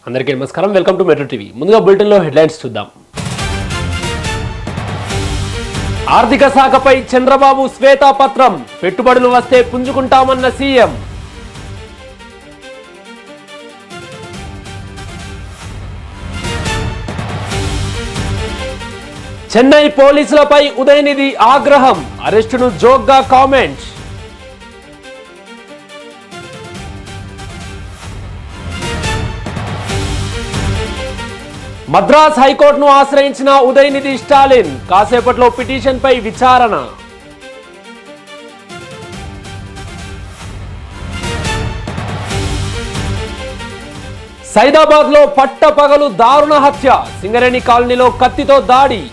అందరికీ నమస్కారం. Welcome to metro TV. ముందుగా బులెటిన్లో హెడ్లైన్స్ చూద్దాం. ఆర్థిక శాఖపై చంద్రబాబు శ్వేతపత్రం, పెట్టుబడులు వస్తే పుంజుకుంటామన్న సీఎం. చెన్నై పోలీసులపై ఉదయనిధి ఆగ్రహం, అరెస్టును జోక్గా కామెంట్. మద్రాస్ హైకోర్టును ఆశ్రయించిన ఉదయనిధి స్టాలిన్, కాసేపట్లో పిటిషన్పై విచారణ. సైదాబాద్లో పట్టపగలు దారుణ హత్య, సింగరేణి కాలనీలో కత్తితో దాడి.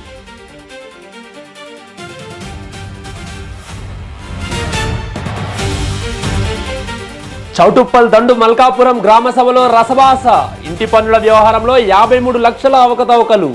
చౌటుప్పల్ దండు మల్కాపురం గ్రామ సభలో రసభాస, ఇంటి పన్నుల వ్యవహారంలో 53 లక్షల అవకతవకలు.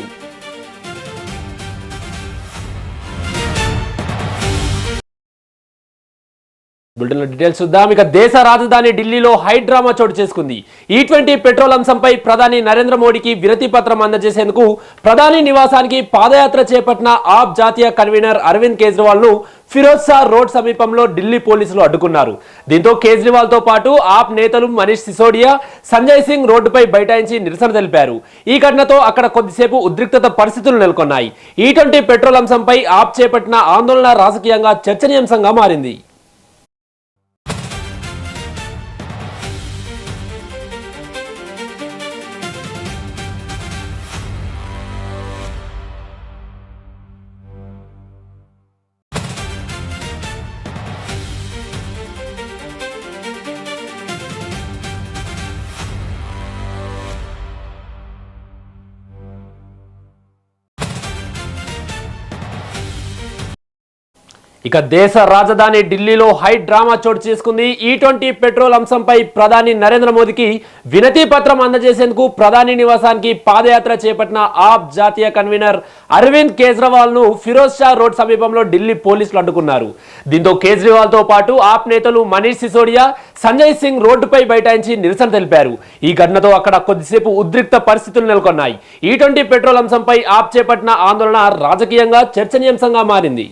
బులెటిన్లో డీటెయిల్స్ చూద్దాం. ఇక దేశ రాజధాని ఢిల్లీలో హై డ్రామా చోటు చేసుకుంది. E20 పెట్రోల్ అంశంపై ప్రధాని నరేంద్ర మోడీకి వినతి పత్రం అందజేసేందుకు ప్రధాని నివాసానికి పాదయాత్ర చేపట్టిన ఆప్ జాతీయ కన్వీనర్ అరవింద్ కేజ్రీవాల్ ను ఫిరోజ్ షా రోడ్ సమీపంలో ఢిల్లీ పోలీసులు అడ్డుకున్నారు. దీంతో కేజ్రీవాల్ తో పాటు ఆప్ నేతలు మనీష్ సిసోడియా, సంజయ్ సింగ్ రోడ్డుపై బైఠాయించి నిరసన తెలిపారు. ఈ ఘటనతో అక్కడ కొద్దిసేపు ఉద్రిక్తత పరిస్థితులు నెలకొన్నాయి. E20 పెట్రోల్ అంశంపై ఆప్ చేపట్టిన ఆందోళన రాజకీయంగా చర్చనీయాంశంగా మారింది. ఇక దేశ రాజధాని ఢిల్లీలో హై డ్రామా చోటు చేసుకుంది. E20 పెట్రోల్ అంశంపై ప్రధాని నరేంద్ర మోదీకి వినతి పత్రం అందజేసేందుకు ప్రధాని నివాసానికి పాదయాత్ర చేపట్టిన ఆప్ జాతీయ కన్వీనర్ అరవింద్ కేజ్రీవాల్ ను ఫిరోజ్ షా రోడ్ సమీపంలో ఢిల్లీ పోలీసులు అడ్డుకున్నారు. దీంతో కేజ్రీవాల్ తో పాటు ఆప్ నేతలు మనీష్ సిసోడియా, సంజయ్ సింగ్ రోడ్డుపై బైఠాయించి నిరసన తెలిపారు. ఈ ఘటనతో అక్కడ కొద్దిసేపు ఉద్రిక్త పరిస్థితులు నెలకొన్నాయి. E20 పెట్రోల్ అంశంపై ఆప్ చేపట్టిన ఆందోళన రాజకీయంగా చర్చనీయాంశంగా మారింది.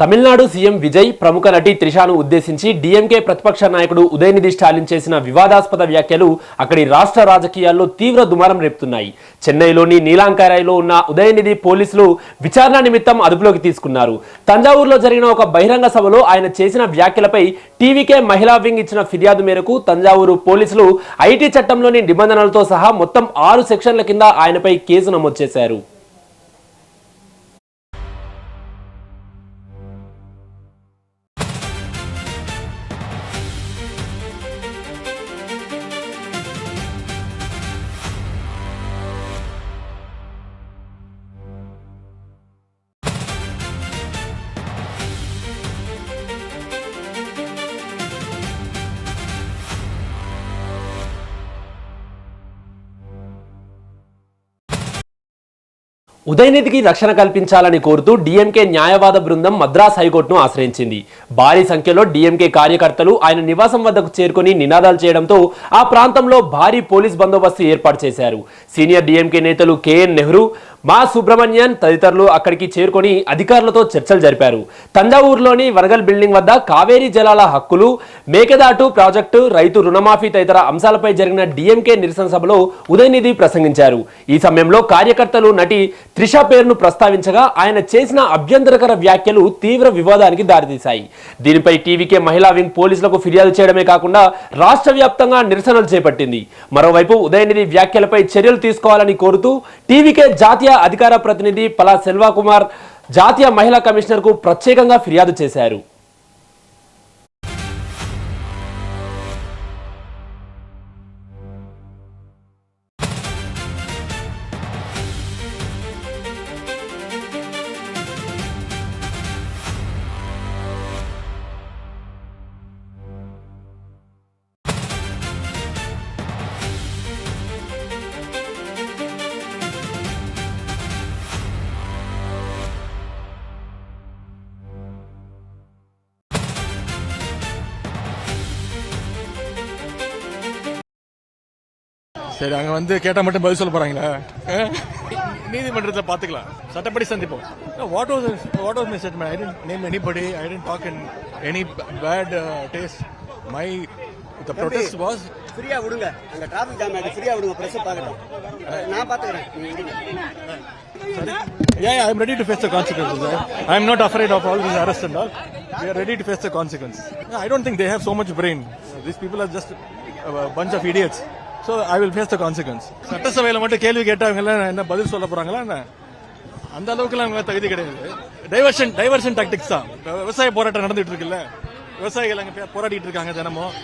తమిళనాడు సీఎం విజయ్ ప్రముఖ నటి త్రిషాను ఉద్దేశించి డీఎంకే ప్రతిపక్ష నాయకుడు ఉదయనిధి స్టాలిన్ చేసిన వివాదాస్పద వ్యాఖ్యలు అక్కడి రాష్ట్ర రాజకీయాల్లో తీవ్ర దుమారం రేపుతున్నాయి. చెన్నైలోని నీలాంకరైలో ఉన్న ఉదయనిధి పోలీసులు విచారణ నిమిత్తం అదుపులోకి తీసుకున్నారు. తంజావూరులో జరిగిన ఒక బహిరంగ సభలో ఆయన చేసిన వ్యాఖ్యలపై టీవీకే మహిళా వింగ్ ఇచ్చిన ఫిర్యాదు మేరకు తంజావూరు పోలీసులు ఐటీ చట్టంలోని నిబంధనలతో సహా మొత్తం 6 సెక్షన్ల కింద ఆయనపై కేసు నమోదు చేశారు. ఉదయనిధికి రక్షణ కల్పించాలని కోరుతూ డీఎంకే న్యాయవాద బృందం మద్రాస్ హైకోర్టును ఆశ్రయించింది. భారీ సంఖ్యలో డీఎంకే కార్యకర్తలు ఆయన నివాసం వద్దకు చేరుకొని నినాదాలు చేయడంతో ఆ ప్రాంతంలో భారీ పోలీస్ బందోబస్తు ఏర్పాటు చేశారు. సీనియర్ డీఎంకే నేతలు కేఎన్ నెహ్రూ, మా సుబ్రహ్మణ్యన్ తదితరులు అక్కడికి చేరుకొని అధికారులతో చర్చలు జరిపారు. తంజావూరులోని వరగల్ బిల్డింగ్ వద్ద కావేరీ జలాల హక్కులు, మేకెదాటు ప్రాజెక్టు, రైతు రుణమాఫీ తదితర అంశాలపై జరిగిన డిఎంకే నిరసన సభలో ఉదయనిధి ప్రసంగించారు. ఈ సమయంలో కార్యకర్తలు నటి త్రిష పేరును ప్రస్తావించగా ఆయన చేసిన అభ్యంతరకర వ్యాఖ్యలు తీవ్ర వివాదానికి దారితీశాయి. దీనిపై టీవీకే మహిళా వింగ్ పోలీసులకు ఫిర్యాదు చేయడమే కాకుండా రాష్ట్ర వ్యాప్తంగా నిరసనలు చేపట్టింది. మరోవైపు ఉదయనిధి వ్యాఖ్యలపై చర్యలు తీసుకోవాలని కోరుతూ టీవీకే జాతీయ అధికార ప్రతినిధి పలా సెల్వకుమార్ జాతీయ మహిళా కమిషనర్ కు ప్రత్యేకంగా ఫిర్యాదు చేశారు. சரி, அங்க வந்து கேட்டா மட்டும் பதில் சொல்ல போறாங்களா? நீதிமன்றத்தில் பாத்துக்கலாம், சட்டப்படி சந்திப்போம். What was my statement? I didn't name anybody, I didn't talk in any bad taste. My the protest was ஃப்ரீயா விடுங்க, அந்த டிராஃபிக் ஜாம் ஆயிடுச்சு, ஃப்ரீயா விடுங்க, பிரஸ் பார்க்கட்டும், நான் பாத்துக்கிறேன். Yeah, I am ready to face the consequences. I am not afraid of all these arrests and all. We are ready to face the consequences. I don't think they have so much brain. These people are just a bunch of idiots. So I will face the consequence. சட்டசபையில மட்டும் கேள்வி கேட்டவங்க என்ன பதில் சொல்ல போறாங்களா? என்ன அந்த அளவுக்கு அவங்க தகுதி கிடையாது. டைவர்ஷன் டாக்டிக்ஸ் தான். விவசாய போராட்டம் நடந்துட்டு இருக்குல்ல, விவசாயிகள் அங்க போராடிட்டு இருக்காங்க தினமும்.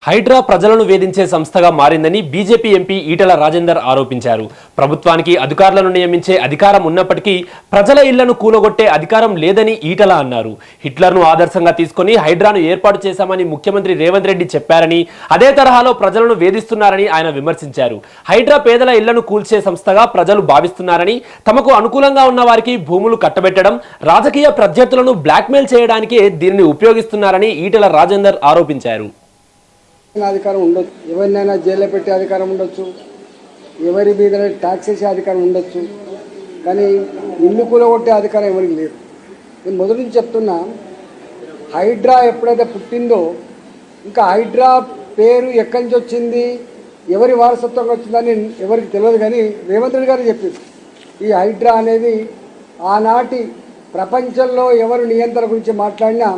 హైడ్రా ప్రజలను వేధించే సంస్థగా మారిందని బీజేపీ ఎంపీ ఈటల రాజేందర్ ఆరోపించారు. ప్రభుత్వానికి అధికారులను నియమించే అధికారం ఉన్నప్పటికీ ప్రజల ఇళ్లను కూలగొట్టే అధికారం లేదని ఈటల అన్నారు. హిట్లర్ను ఆదర్శంగా తీసుకుని హైడ్రాను ఏర్పాటు చేశామని ముఖ్యమంత్రి రేవంత్ రెడ్డి చెప్పారని, అదే తరహాలో ప్రజలను వేధిస్తున్నారని ఆయన విమర్శించారు. హైడ్రా పేదల ఇళ్లను కూల్చే సంస్థగా ప్రజలు భావిస్తున్నారని, తమకు అనుకూలంగా ఉన్న వారికి భూములు కట్టబెట్టడం, రాజకీయ ప్రత్యర్థులను బ్లాక్మెయిల్ చేయడానికే దీనిని ఉపయోగిస్తున్నారని ఈటల రాజేందర్ ఆరోపించారు. అధికారం ఉండొచ్చు, ఎవరినైనా జైల్లో పెట్టే అధికారం ఉండొచ్చు, ఎవరి మీద ట్యాక్స్ వేసే అధికారం ఉండొచ్చు, కానీ ఇల్లు కూలగొట్టే అధికారం ఎవరికి లేదు. నేను మొదటి నుంచి చెప్తున్నా, హైడ్రా ఎప్పుడైతే పుట్టిందో, ఇంకా హైడ్రా పేరు ఎక్కడి నుంచి వచ్చింది, ఎవరి వారసత్వంగా వచ్చిందని ఎవరికి తెలియదు. కానీ రేవంత్ రెడ్డి గారు చెప్పింది, ఈ హైడ్రా అనేది ఆనాటి ప్రపంచంలో ఎవరు నియంత్రణ గురించి మాట్లాడినా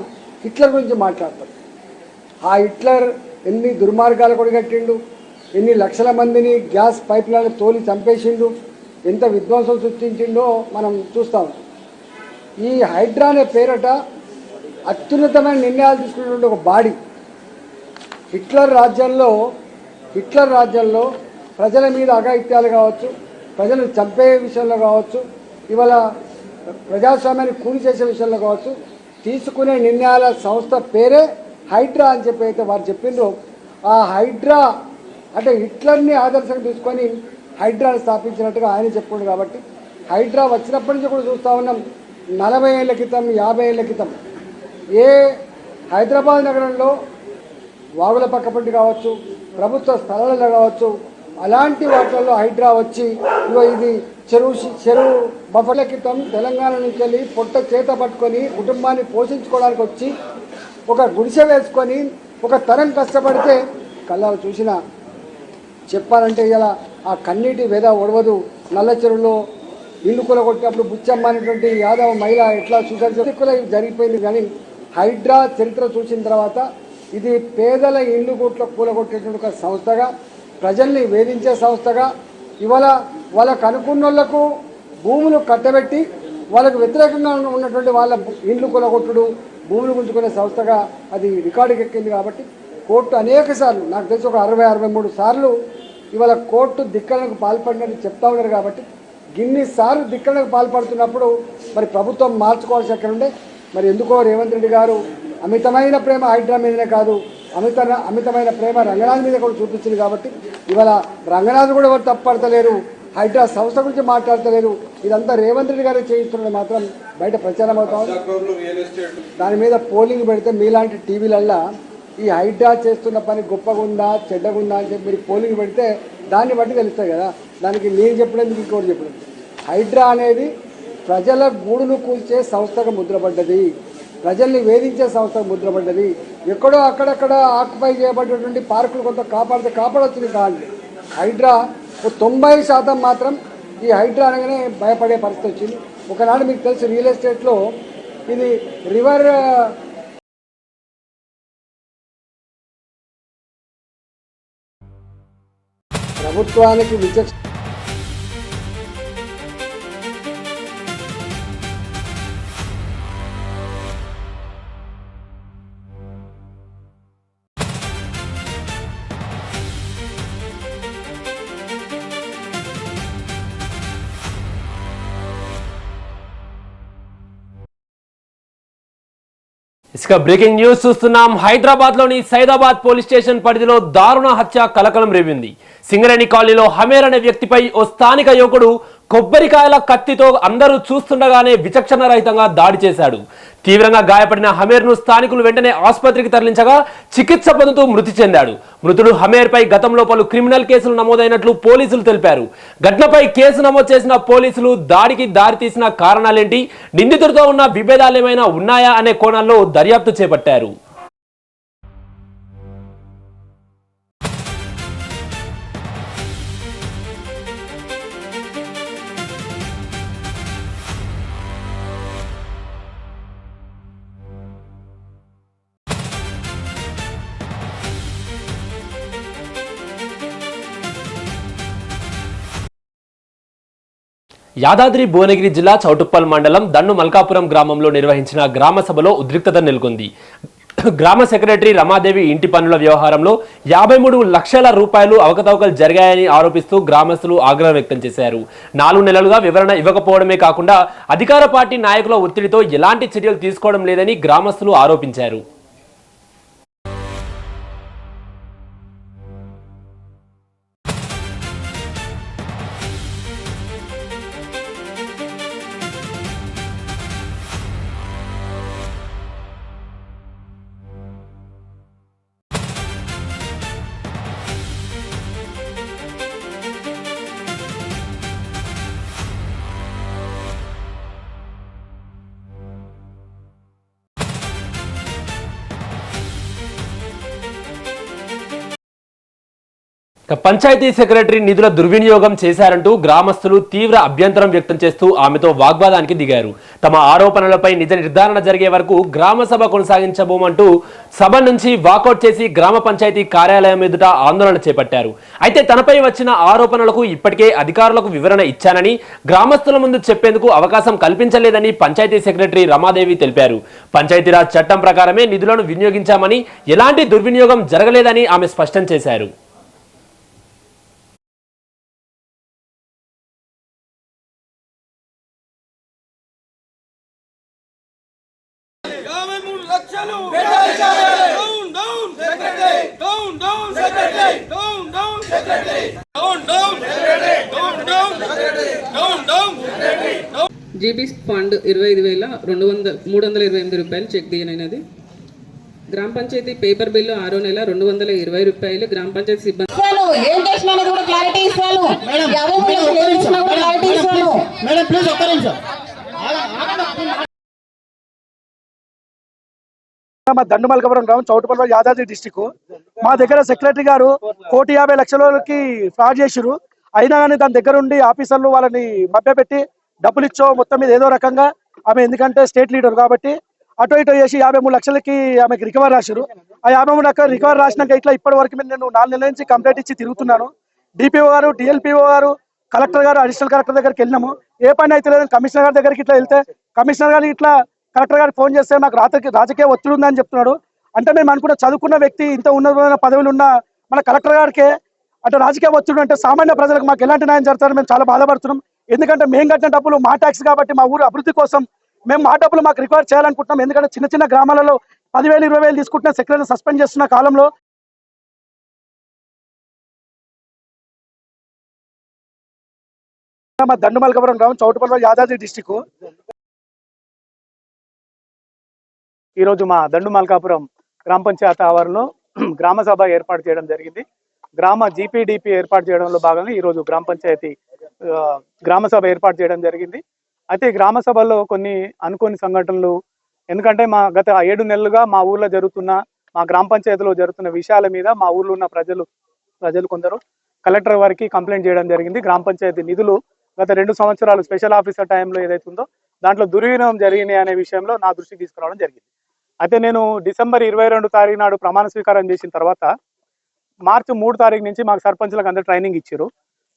హిట్లర్ గురించి మాట్లాడతారు. ఆ హిట్లర్ ఎన్ని దుర్మార్గాలు కొడిగట్టిండు, ఎన్ని లక్షల మందిని గ్యాస్ పైప్లను తోలి చంపేసిండు, ఎంత విధ్వంసం సృష్టించిండో మనం చూస్తాం. ఈ హైడ్రా అనే పేరట అత్యున్నతమైన నిర్ణయాలు తీసుకున్నటువంటి ఒక బాడీ. హిట్లర్ రాజ్యంలో ప్రజల మీద అఘాయిత్యాలు కావచ్చు, ప్రజలను చంపే విషయంలో కావచ్చు, ఇవాళ ప్రజాస్వామ్యాన్ని కూలి చేసే విషయంలో కావచ్చు, తీసుకునే నిర్ణయాల సంస్థ పేరే హైడ్రా అని చెప్పి అయితే వారు చెప్పిండ్రు. ఆ హైడ్రా అంటే హిట్లర్ని ఆదర్శంగా తీసుకొని హైడ్రాను స్థాపించినట్టుగా ఆయన చెప్పుకుండు. కాబట్టి హైడ్రా వచ్చినప్పటి నుంచి కూడా చూస్తూ ఉన్నాం. 40 ఏళ్ల క్రితం, 50 ఏళ్ల క్రితం ఏ హైదరాబాద్ నగరంలో వాగుల పక్కపట్టి కావచ్చు, ప్రభుత్వ స్థలాలలో కావచ్చు, అలాంటి వాటిల్లో హైడ్రా వచ్చి ఇది చెరువు బఫర్ల క్రితం తెలంగాణ నుంచి వెళ్ళి పొట్ట చేత పట్టుకొని కుటుంబాన్ని పోషించుకోవడానికి వచ్చి ఒక గుడిసె వేసుకొని ఒక తరం కష్టపడితే కళ్ళాలు చూసిన చెప్పాలంటే ఇలా ఆ కన్నీటి వెద ఒడవదు. నల్ల చెరువులో ఇల్లు కూలగొట్టినప్పుడు బుచ్చమ్మ అనేటువంటి యాదవ మహిళ ఎట్లా చూసారు జరిగిపోయింది. కానీ హైడ్రా చరిత్ర చూసిన తర్వాత ఇది పేదల ఇల్లు కూలగొట్టేటువంటి ఒక సంస్థగా, ప్రజల్ని వేధించే సంస్థగా, ఇవాళ వాళ్ళకు అనుకున్న వాళ్లకు భూములు కట్టబెట్టి వాళ్ళకు వ్యతిరేకంగా ఉన్నటువంటి వాళ్ళ ఇల్లు కూలగొట్టుడు, భూములు గుంజుకునే సంస్థగా అది రికార్డుకి ఎక్కింది. కాబట్టి కోర్టు అనేక సార్లు, నాకు తెలిసి ఒక 60-63 సార్లు ఇవాళ కోర్టు ధిక్కరణకు పాల్పడినట్టు చెప్తా ఉన్నారు. కాబట్టి గిన్నిసార్లు ధిక్కరణకు పాల్పడుతున్నప్పుడు మరి ప్రభుత్వం మార్చుకోవాల్సి ఎక్కడ ఉండే. మరి ఎందుకో రేవంత్ రెడ్డి గారు అమితమైన ప్రేమ హైడ్రా మీదనే కాదు, అమితమైన ప్రేమ రంగనాథ్ మీద కూడా చూపించింది. కాబట్టి ఇవాళ రంగనాథ్ కూడా ఎవరు తప్పడతలేరు, హైడ్రా సంస్థ గురించి మాట్లాడతలేరు. ఇదంతా రేవంత్ రెడ్డి గారు చేయిస్తున్నది మాత్రం బయట ప్రచారం అవుతా ఉంది. దాని మీద పోలింగ్ పెడితే మీలాంటి టీవీలల్లా ఈ హైడ్రా చేస్తున్న పని గొప్పగా ఉందా చెడ్డగా ఉందా అని చెప్పి మీరు పోలింగ్ పెడితే దాన్ని బట్టి తెలుస్తాయి కదా. దానికి నేను చెప్పలేదు, మీకు ఇంకోటి చెప్పలేదు. హైడ్రా అనేది ప్రజల గూడును కూల్చే సంస్థగా ముద్రపడ్డది, ప్రజల్ని వేధించే సంస్థగా ముద్రపడ్డది. ఎక్కడో అక్కడక్కడ ఆక్యుపై చేయబడినటువంటి పార్కులు కొంత కాపాడొచ్చింది కాదు. హైడ్రా 90% మాత్రం ఈ హైడ్రా అనగానే భయపడే పరిస్థితి వచ్చింది. ఒకనాడు మీకు తెలుసు రియల్ ఎస్టేట్లో ఇది రివర్ ప్రభుత్వానికి విచక్షణ ఇసుక బ్రేకింగ్ న్యూస్ చూస్తున్నాం. హైదరాబాద్ లోని సైదాబాద్ పోలీస్ స్టేషన్ పరిధిలో దారుణ హత్య కలకలం రేపింది. సింగరేణి కాలనీలో హమేర్ అనే వ్యక్తిపై ఓ స్థానిక యువకుడు కొబ్బరికాయల కత్తితో అందరూ చూస్తుండగానే విచక్షణ రహితంగా దాడి చేశాడు. తీవ్రంగా గాయపడిన హమేర్ను స్థానికులు వెంటనే ఆసుపత్రికి తరలించగా చికిత్స పొందుతూ మృతి చెందాడు. మృతుడు హమేర్పై గతంలో పలు క్రిమినల్ కేసులు నమోదైనట్లు పోలీసులు తెలిపారు. ఘటనపై కేసు నమోదు చేసిన పోలీసులు దాడికి దారితీసిన కారణాలేంటి, నిందితుడితో ఉన్న విభేదాలేమైనా ఉన్నాయా అనే కోణాల్లో దర్యాప్తు చేపట్టారు. యాదాద్రి భువనగిరి జిల్లా చౌటుప్పల్ మండలం దండు మల్కాపురం గ్రామంలో నిర్వహించిన గ్రామ సభలో ఉద్రిక్తత నెలకొంది. గ్రామ సెక్రటరీ రమాదేవి ఇంటి పన్నుల వ్యవహారంలో 53 లక్షల రూపాయలు అవకతవకలు జరిగాయని ఆరోపిస్తూ గ్రామస్తులు ఆగ్రహం వ్యక్తం చేశారు. 4 నెలలుగా వివరణ ఇవ్వకపోవడమే కాకుండా అధికార పార్టీ నాయకుల ఒత్తిడితో ఎలాంటి చర్యలు తీసుకోవడం లేదని గ్రామస్తులు ఆరోపించారు. పంచాయతీ సెక్రటరీ నిధుల దుర్వినియోగం చేశారంటూ గ్రామస్తులు తీవ్ర అభ్యంతరం వ్యక్తం చేస్తూ ఆమెతో వాగ్వాదానికి దిగారు. తమ ఆరోపణలపై నిజ నిర్ధారణ జరిగే వరకు గ్రామ సభ కొనసాగించబోమంటూ సభ నుంచి వాకౌట్ చేసి గ్రామ పంచాయతీ కార్యాలయం ఎదుట ఆందోళన చేపట్టారు. అయితే తనపై వచ్చిన ఆరోపణలకు ఇప్పటికే అధికారులకు వివరణ ఇచ్చానని, గ్రామస్తుల ముందు చెప్పేందుకు అవకాశం కల్పించలేదని పంచాయతీ సెక్రటరీ రమాదేవి తెలిపారు. పంచాయతీరాజ్ చట్టం ప్రకారమే నిధులను వినియోగించామని, ఎలాంటి దుర్వినియోగం జరగలేదని ఆమె స్పష్టం చేశారు. జీబీ ఫండ్ 25,328 రూపాయలు చెక్ తీయనైనది. గ్రామ పంచాయతీ పేపర్ బిల్లు 6వ నెల 220 రూపాయలు. గ్రామ పంచాయతీ సిబ్బంది మా దండు మల్కాపురం గ్రామం, చౌటుపల్లి, యాదాద్రి డిస్టిక్. మా దగ్గర సెక్రటరీ గారు 1,50,00,000కి ఫ్రాడ్ చేసిరు. అయినా కానీ దాని దగ్గర ఉండి ఆఫీసర్లు వాళ్ళని మభ్యపెట్టి డబ్బులు ఇచ్చో మొత్తం మీద ఏదో రకంగా ఆమె, ఎందుకంటే స్టేట్ లీడర్ కాబట్టి అటో ఇటో చేసి 53 లక్షలకి ఆమెకి రికవర్ రాశారు. ఆ 53 లక్షలు రికవర్ రాసినాక ఇట్లా ఇప్పటి వరకు నేను 4 నెలల నుంచి కంప్లైంట్ ఇచ్చి తిరుగుతున్నాను. డిపిఓ గారు, డిఎల్పిఓ గారు, కలెక్టర్ గారు, అడిషనల్ కలెక్టర్ దగ్గరికి వెళ్ళినాము. ఏ పని అయితే లేదు. కమిషనర్ గారి దగ్గరికి ఇట్లా వెళ్తే కమిషనర్ గారు ఇట్లా కలెక్టర్ గారికి ఫోన్ చేస్తే నాకు రాజకీయ ఒత్తిడి ఉందని చెప్తున్నాడు. అంటే మేము అనుకున్న చదువుకున్న వ్యక్తి, ఇంత ఉన్నతమైన పదవులు ఉన్న మన కలెక్టర్ గారికి అంటే రాజకీయ ఒత్తిడి అంటే సామాన్య ప్రజలకు మాకు ఎలాంటి న్యాయం జరుగుతారో మేము చాలా బాధపడుతున్నాం. ఎందుకంటే మేము కట్టిన డబ్బులు మా ట్యాక్స్ కాబట్టి మా ఊరు అభివృద్ధి కోసం మేము మా డబ్బులు మాకు రికవర్ చేయాలనుకుంటున్నాం. ఎందుకంటే చిన్న చిన్న గ్రామాలలో 10,000 20,000 తీసుకుంటున్న సెక్రటరీ సస్పెండ్ చేస్తున్న కాలంలో మా దండుమల్కాపురం గ్రామం చౌటుపల్లి యాదాద్రి డిస్టిక్. ఈరోజు మా దండుమల్కాపురం గ్రామ పంచాయతీ ఆవరణలో గ్రామ సభ ఏర్పాటు చేయడం జరిగింది. గ్రామ జీపీడీపీ ఏర్పాటు చేయడంలో భాగంగా ఈరోజు గ్రామ పంచాయతీ గ్రామ సభ ఏర్పాటు చేయడం జరిగింది. అయితే గ్రామ సభలో కొన్ని అనుకోని సంఘటనలు, ఎందుకంటే మా గత 7 నెలలుగా మా ఊర్లో జరుగుతున్న, మా గ్రామ పంచాయతీలో జరుగుతున్న విషయాల మీద మా ఊర్లో ఉన్న ప్రజలు కొందరు కలెక్టర్ వారికి కంప్లైంట్ చేయడం జరిగింది. గ్రామ పంచాయతీ నిధులు గత 2 సంవత్సరాలు స్పెషల్ ఆఫీసర్ టైంలో ఏదైతే ఉందో దాంట్లో దుర్వినియోగం జరిగినాయి అనే విషయంలో నా దృష్టికి తీసుకురావడం జరిగింది. అయితే నేను డిసెంబర్ 22 తారీఖు నాడు ప్రమాణ స్వీకారం చేసిన తర్వాత మార్చి 3 తారీఖు నుంచి మాకు సర్పంచ్లకు అందరూ ట్రైనింగ్ ఇచ్చారు.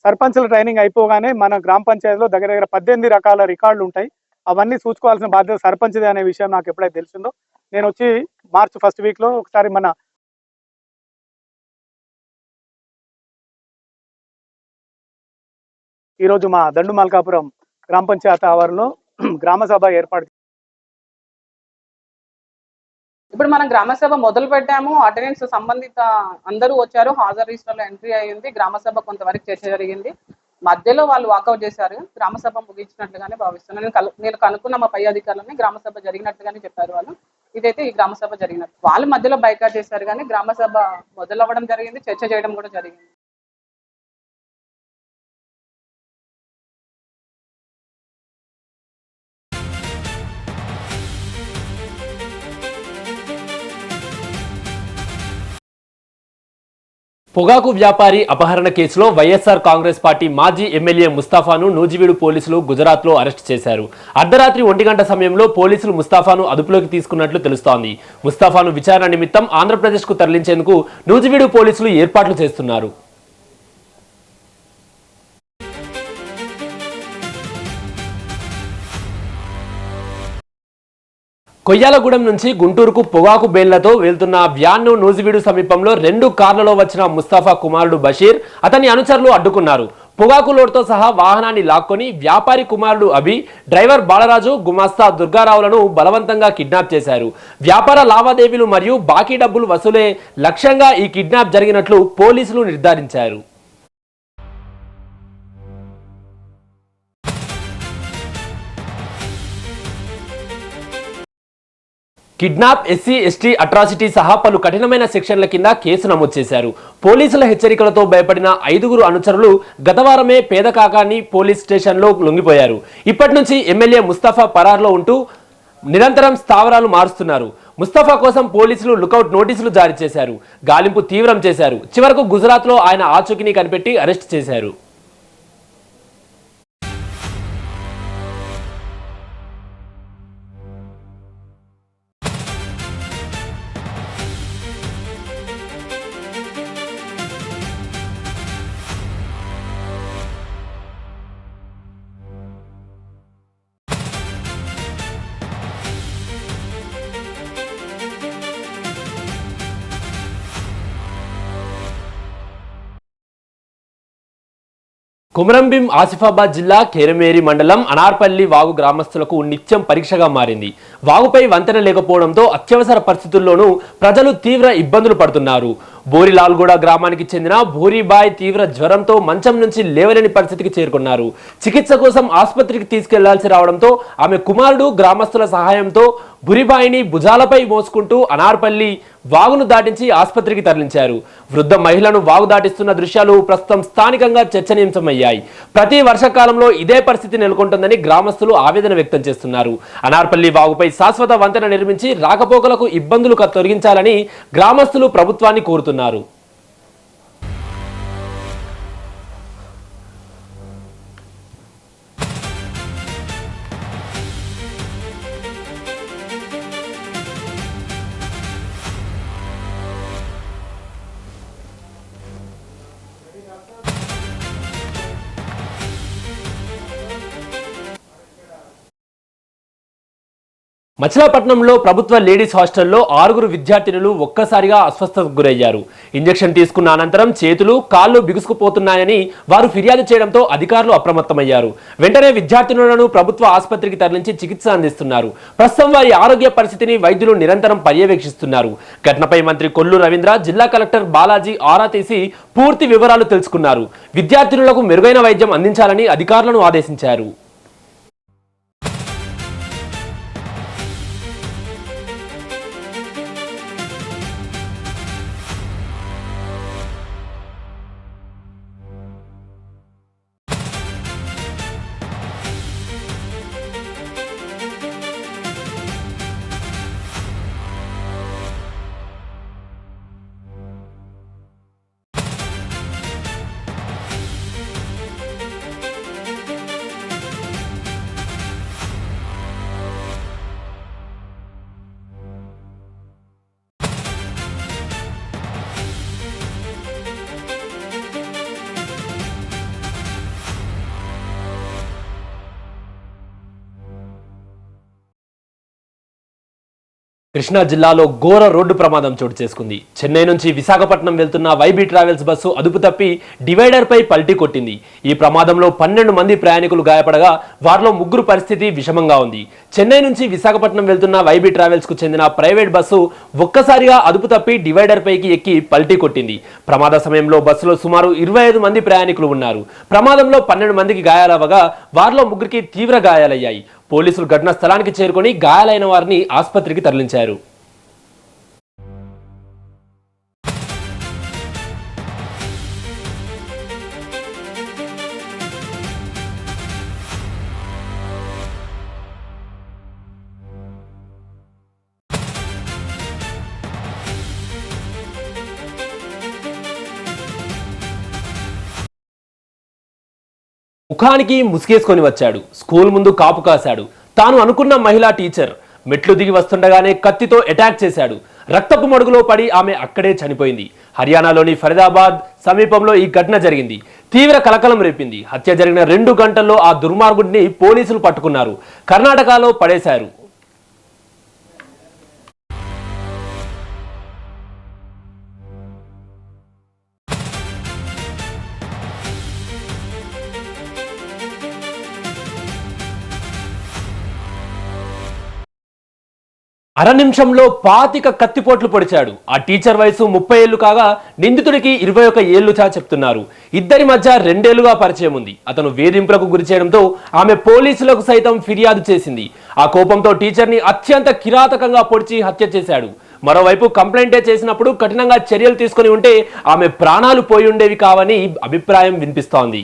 సర్పంచ్ల ట్రైనింగ్ అయిపోగానే మన గ్రామ పంచాయతీలో దగ్గర 18 రకాల రికార్డులు ఉంటాయి. అవన్నీ చూసుకోవాల్సిన బాధ్యత సర్పంచ్దే అనే విషయం నాకు ఎప్పుడైతే తెలిసిందో నేను వచ్చి మార్చి 1st వీక్లో ఒకసారి మన ఈరోజు మా దండుమల్కాపురం గ్రామ పంచాయతీ ఆవరణలో గ్రామ సభ ఏర్పాటు. ఇప్పుడు మనం గ్రామ సభ మొదలు పెట్టాము. అటెండెన్స్ సంబంధిత అందరూ వచ్చారు, హాజరు రిజిస్టర్లో ఎంట్రీ అయ్యింది. గ్రామ సభ కొంతవరకు చర్చ జరిగింది. మధ్యలో వాళ్ళు వాకౌట్ చేశారు. గ్రామ సభ ముగించినట్లుగానే భావిస్తున్నాను. నేను కనుక్కున్న మా పై అధికారులని గ్రామ సభ జరిగినట్టుగానే చెప్పారు వాళ్ళు. ఇదైతే ఈ గ్రామ సభ జరిగినట్టు. వాళ్ళు మధ్యలో బైకాట్ చేశారు, కానీ గ్రామ సభ మొదలవ్వడం జరిగింది, చర్చ చేయడం కూడా జరిగింది. పొగాకు వ్యాపారి అపహరణ కేసులో వైఎస్ఆర్ కాంగ్రెస్ పార్టీ మాజీ ఎమ్మెల్యే ముస్తాఫాను నూజివీడు పోలీసులు గుజరాత్లో అరెస్ట్ చేశారు. అర్ధరాత్రి 1 గంట సమయంలో పోలీసులు ముస్తాఫాను అదుపులోకి తీసుకున్నట్లు తెలుస్తోంది. ముస్తాఫాను విచారణ నిమిత్తం ఆంధ్రప్రదేశ్కు తరలించేందుకు నూజివీడు పోలీసులు ఏర్పాట్లు చేస్తున్నారు. కొయ్యాలగూడెం నుంచి గుంటూరుకు పొగాకు బేళ్లతో వెళ్తున్న వ్యాన్ను నూజివీడు సమీపంలో 2 కార్లలో వచ్చిన ముస్తాఫా కుమారుడు బషీర్, అతని అనుచరులు అడ్డుకున్నారు. పొగాకు లోడ్తో సహా వాహనాన్ని లాక్కొని వ్యాపారి కుమారుడు అభి, డ్రైవర్ బాలరాజు, గుమాస్తా దుర్గారావులను బలవంతంగా కిడ్నాప్ చేశారు. వ్యాపార లావాదేవీలు మరియు బాకీ డబ్బులు వసూలే లక్ష్యంగా ఈ కిడ్నాప్ జరిగినట్లు పోలీసులు నిర్ధారించారు. కిడ్నాప్, ఎస్సీ ఎస్టీ అట్రాసిటీ సహా పలు కఠినమైన సెక్షన్ల కింద కేసు నమోదు చేశారు. పోలీసుల హెచ్చరికలతో భయపడిన 5గురు అనుచరులు గతవారమే పేదకాకాని పోలీస్ స్టేషన్లో లొంగిపోయారు. ఇప్పటి నుంచి ఎమ్మెల్యే ముస్తాఫా పరార్లో ఉంటూ నిరంతరం స్థావరాలు మారుస్తున్నారు. ముస్తాఫా కోసం పోలీసులు లుకౌట్ నోటీసులు జారీ చేశారు. గాలింపు తీవ్రం చేశారు. చివరకు గుజరాత్లో ఆయన ఆచూకీని కనిపెట్టి అరెస్ట్ చేశారు. కొమరంభీం ఆసిఫాబాద్ జిల్లా కేరమేరి మండలం అనార్పల్లి వాగు గ్రామస్తులకు నిత్యం పరీక్షగా మారింది. వాగుపై వంతెన లేకపోవడంతో అత్యవసర పరిస్థితుల్లోనూ ప్రజలు తీవ్ర ఇబ్బందులు పడుతున్నారు. బోరిలాల్గూడ గ్రామానికి చెందిన భూరిబాయ్ తీవ్ర జ్వరంతో మంచం నుంచి లేవలేని పరిస్థితికి చేరుకున్నారు. చికిత్స కోసం ఆసుపత్రికి తీసుకెళ్లాల్సి రావడంతో ఆమె కుమారుడు గ్రామస్తుల సహాయంతో భూరిబాయిని భుజాలపై మోసుకుంటూ అనార్పల్లి వాగును దాటించి ఆసుపత్రికి తరలించారు. వృద్ధ మహిళను వాగు దాటిస్తున్న దృశ్యాలు ప్రస్తుతం స్థానికంగా చర్చనీయాంశమయ్యాయి. ప్రతి వర్షకాలంలో ఇదే పరిస్థితి నెలకొంటుందని గ్రామస్తులు ఆవేదన వ్యక్తం చేస్తున్నారు. అనార్పల్లి వాగుపై శాశ్వత వంతెన నిర్మించి రాకపోకలకు ఇబ్బందులు తొలగించాలని గ్రామస్తులు ప్రభుత్వాన్ని కోరుతున్నారు. మచిలీపట్నంలో ప్రభుత్వ లేడీస్ హాస్టల్లో 6 విద్యార్థినులు ఒక్కసారిగా అస్వస్థతకు గురయ్యారు. ఇంజెక్షన్ తీసుకున్న అనంతరం చేతులు కాళ్ళు బిగుసుకుపోతున్నాయని వారు ఫిర్యాదు చేయడంతో అధికారులు అప్రమత్తమయ్యారు. వెంటనే విద్యార్థినులను ప్రభుత్వ ఆసుపత్రికి తరలించి చికిత్స అందిస్తున్నారు. ప్రస్తుతం వారి ఆరోగ్య పరిస్థితిని వైద్యులు నిరంతరం పర్యవేక్షిస్తున్నారు. ఘటనపై మంత్రి కొల్లు రవీంద్ర, జిల్లా కలెక్టర్ బాలాజీ ఆరా తీసి పూర్తి వివరాలు తెలుసుకున్నారు. విద్యార్థినులకు మెరుగైన వైద్యం అందించాలని అధికారులను ఆదేశించారు. కృష్ణా జిల్లాలో ఘోర రోడ్డు ప్రమాదం చోటు చేసుకుంది. చెన్నై నుంచి విశాఖపట్నం వెళ్తున్న వైబీ ట్రావెల్స్ బస్సు అదుపు తప్పి డివైడర్పై పల్టీ కొట్టింది. ఈ ప్రమాదంలో 12 మంది ప్రయాణికులు గాయపడగా వారిలో 3 పరిస్థితి విషమంగా ఉంది. చెన్నై నుంచి విశాఖపట్నం వెళ్తున్న వైబీ ట్రావెల్స్ కు చెందిన ప్రైవేట్ బస్సు ఒక్కసారిగా అదుపు తప్పి డివైడర్ పైకి ఎక్కి పల్టీ కొట్టింది. ప్రమాద సమయంలో బస్సులో సుమారు 25 మంది ప్రయాణికులు ఉన్నారు. ప్రమాదంలో 12 మందికి గాయాలవగా వారిలో 3కి తీవ్ర గాయాలయ్యాయి. పోలీసులు ఘటనా స్థలానికి చేరుకొని గాయాలైన వారిని ఆసుపత్రికి తరలించారు. ముఖానికి ముసుగేసుకొని వచ్చాడు. స్కూల్ ముందు కాపు కాశాడు. తాను అనుకున్న మహిళా టీచర్ మెట్లు దిగి వస్తుండగానే కత్తితో అటాక్ చేశాడు. రక్తపు మడుగులో పడి ఆమె అక్కడే చనిపోయింది. హర్యానాలోని ఫరీదాబాద్ సమీపంలో ఈ ఘటన జరిగింది. తీవ్ర కలకలం రేపింది. హత్య జరిగిన 2 గంటల్లో ఆ దుర్మార్గుడిని పోలీసులు పట్టుకున్నారు. కర్ణాటకలో పడేశారు. అర నిమిషంలో 25 కత్తిపోట్లు పొడిచాడు. ఆ టీచర్ వయసు 30 ఏళ్లు కాగా నిందితుడికి 21 ఏళ్లు చెప్తున్నారు. ఇద్దరి మధ్య 2 ఏళ్లుగా పరిచయం ఉంది. అతను వేధింపులకు గురి చేయడంతో ఆమె పోలీసులకు సైతం ఫిర్యాదు చేసింది. ఆ కోపంతో టీచర్ని అత్యంత కిరాతకంగా పొడిచి హత్య చేశాడు. మరోవైపు కంప్లైంటే చేసినప్పుడు కఠినంగా చర్యలు తీసుకుని ఉంటే ఆమె ప్రాణాలు పోయి ఉండేవి కావని అభిప్రాయం వినిపిస్తోంది.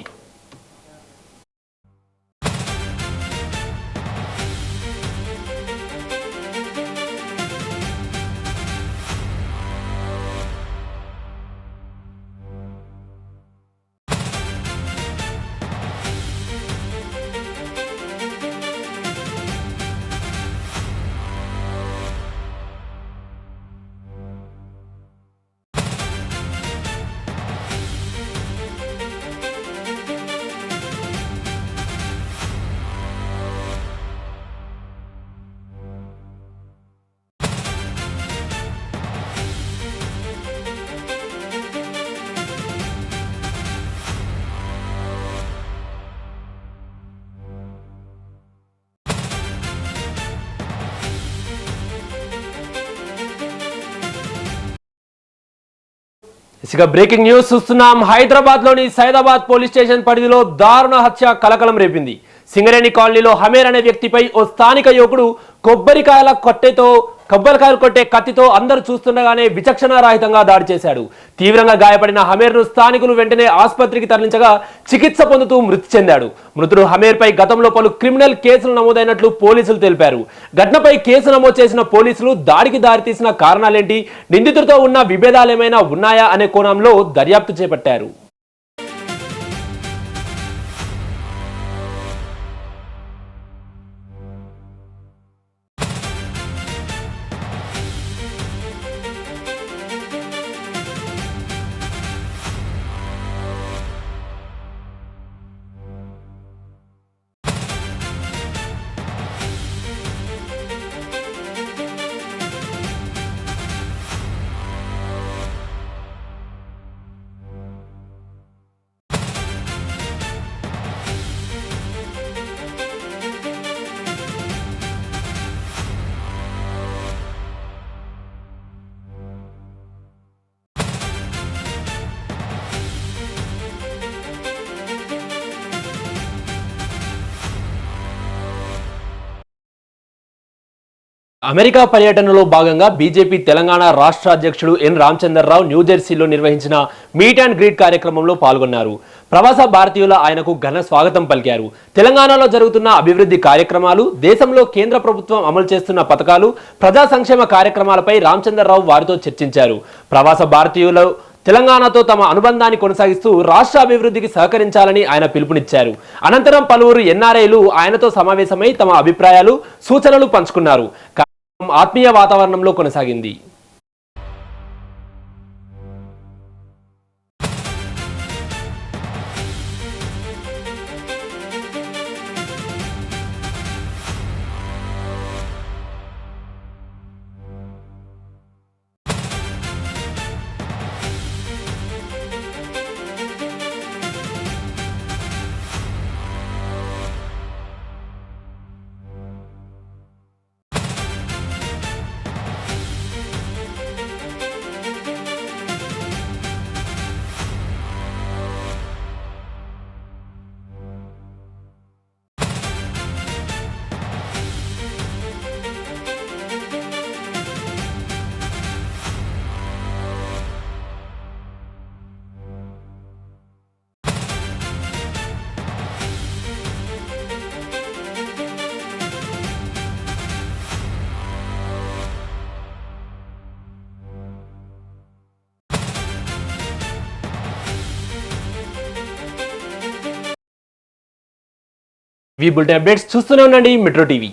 ఇక బ్రేకింగ్ న్యూస్ చూస్తున్నాం. హైదరాబాద్ లోని సైదాబాద్ పోలీస్ స్టేషన్ పరిధిలో దారుణ హత్య కలకలం రేపింది. సింగరేణి కాలనీలో హమేర్ అనే వ్యక్తిపై ఓ స్థానిక యువకుడు కొబ్బరికాయలు కొట్టే కత్తితో అందరూ చూస్తుండగానే విచక్షణారహితంగా దాడి చేశాడు. తీవ్రంగా గాయపడిన హమేర్ను స్థానికులు వెంటనే ఆసుపత్రికి తరలించగా చికిత్స పొందుతూ మృతి చెందాడు. మృతుడు హమేర్పై గతంలో పలు క్రిమినల్ కేసులు నమోదైనట్లు పోలీసులు తెలిపారు. ఘటనపై కేసు నమోదు చేసిన పోలీసులు దాడికి దారితీసిన కారణాలేంటి, నిందితుడితో ఉన్న విభేదాలేమైనా ఉన్నాయా అనే కోణంలో దర్యాప్తు చేపట్టారు. అమెరికా పర్యటనలో భాగంగా బీజేపీ తెలంగాణ రాష్ట్ర అధ్యక్షుడు ఎన్ రామచంద్రరావు న్యూజెర్సీలో నిర్వహించిన మీట్ అండ్ గ్రీట్ కార్యక్రమంలో పాల్గొన్నారు. ప్రవాస భారతీయుల ఆయనకు ఘన స్వాగతం పలికారు. తెలంగాణలో జరుగుతున్న అభివృద్ధి కార్యక్రమాలు, దేశంలో కేంద్ర ప్రభుత్వం అమలు చేస్తున్న పథకాలు, ప్రజా సంక్షేమ కార్యక్రమాలపై రామచంద్రరావు వారితో చర్చించారు. ప్రవాస భారతీయులు తెలంగాణతో తమ అనుబంధాన్ని కొనసాగిస్తూ రాష్ట్ర అభివృద్ధికి సహకరించాలని ఆయన పిలుపునిచ్చారు. అనంతరం పలువురు ఎన్ఆర్ఐలు ఆయనతో సమావేశమై తమ అభిప్రాయాలు, సూచనలు పంచుకున్నారు. ఆత్మీయ వాతావరణంలో కొనసాగింది. ఈ బులెటిన్ అప్డేట్స్ చూస్తూనే ఉండండి మెట్రో టీవీ.